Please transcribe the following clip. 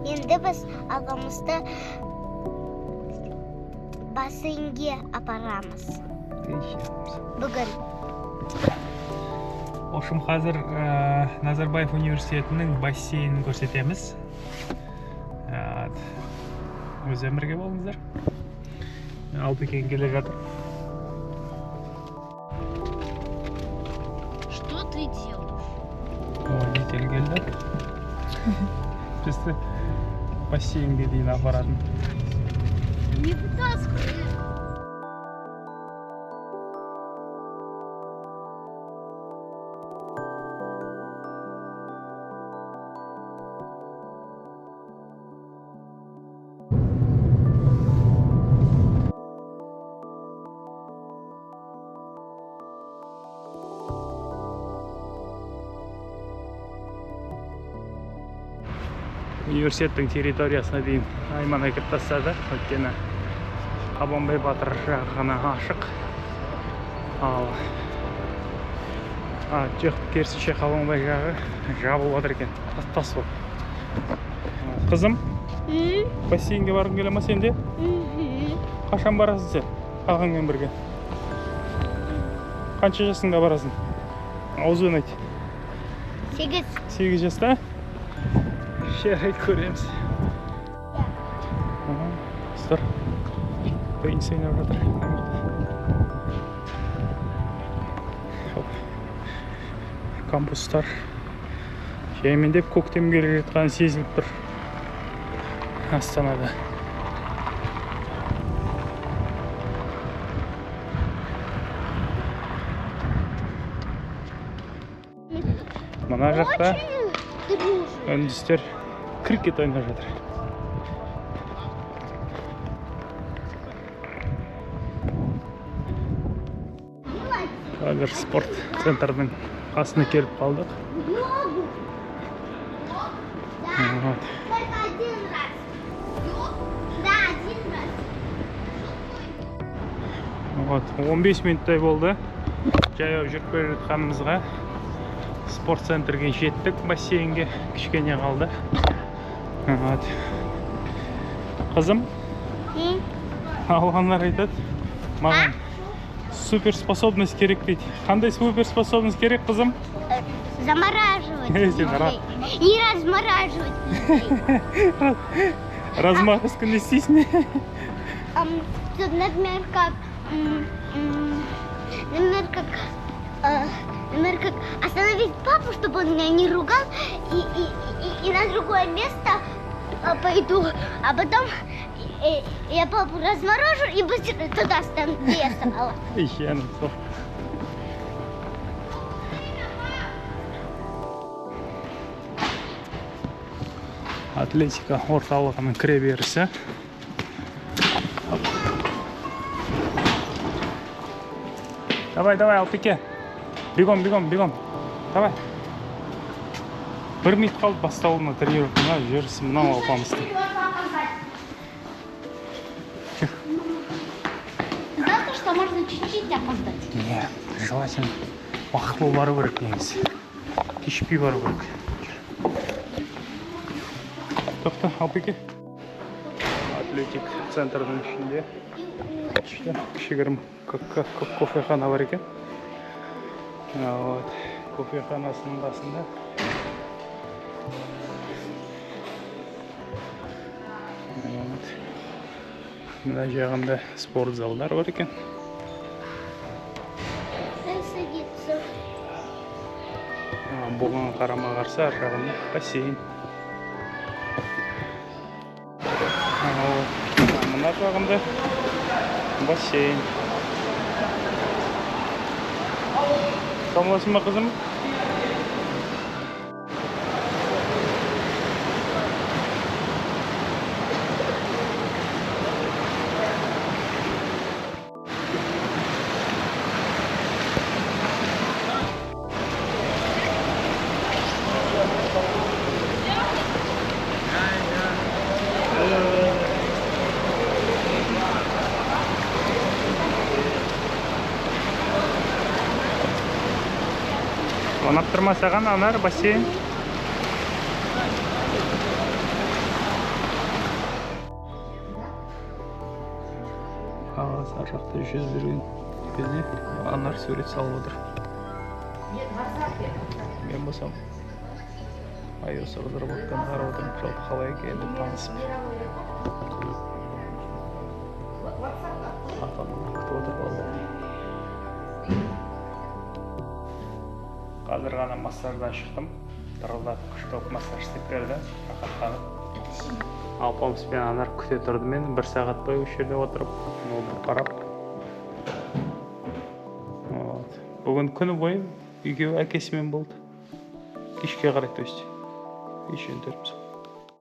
Енді біз ағамызды бассейнге апарамыз. Бүгін. Ошым қазір Назарбаев университетінің бассейнін көрсетеміз. Өзі бірге болыңыздар. Албекен келе жатыр. Что ты делаешь? Водитель келді. Бізді бассейнге дейін апаратын. Не вытаскивай. Университеттің территориясына дейін айман әкеп тастады. Өйткені Қабанбай Батыр жағы ғана ашық. Ал керісінше Қабанбай жағы жабылып жатыр екен. Тас болып. Қызым, бассейнге барғың келе ме сенде? Қашан барасың сен? Ағаңмен бірге. Қанша жасыңда барасың? Ауызбен айт. 8 жаста? Жарайды, көреміз. Қыздар, бейінсі ойнап жатыр. Кампустар жаймендеп көктем келе жатқаны сезіліп тұр Астанада. Мына жақта үндістер крикет ойнап жатыр. Қазір спорт центрдің қасына келіп қалдық. Только один раз. Да, один раз. 15 минуттай болды. Жаяу жүріп келе жатқанымызға спорт центрге жеттік, бассейнге кішкене қалды. Қызым, алғандар айтады, маған суперспособность керек дейді. Қандай суперспособность керек, қызым? Замораживать. И размораживать. Разморозку не стесни. Тут, например, как остановить папу, чтобы он меня не ругал, и на другое место пойду, а потом я папу разморожу и быстро туда стану, где я стала. Еще одно слово. Атлетика орталығының кіре берісі. Давай, Алпеке. Бегом. Давай. 1 минут қалды бастауына тренировкаға жүрісі мынау алпамызды. Знал, что можно чуть-чуть опоздать? Нет, желательно уақытлы бару керек негізі. Кешікпей бару керек. Тоқта, Алпеке. Атлетик центрдің ішінде кішігірім кофехана бар екен. Кофеханасының басында мына жағында спорт залдар бар екен. Бұған қарама-қарсы ар жағында бассейн. Мына жағында бассейн. Шомыласың ба, қызым? Ұнап тұрма саған анар бассейн? ар жақта жүзіп жүрген кезде Анар сурет салып отыр. Мен болсам Айосы қыдырып отқан қарап отырмын, жалпы қалай екен деп танысып. Ата-анамды күтіп отыр балалар. Қазір ғана массаждан шықтым. Тұрғызат күшті массаж істеп берді, рахаттанып. Алпамыс пен Анар күте тұрды мен, 1 сағат бойы осы жерде отырып, ноутбук қарап. Бүгін күні бойы екеуі әкесімен болды. Кешке қарай, то есть. Еще интервью.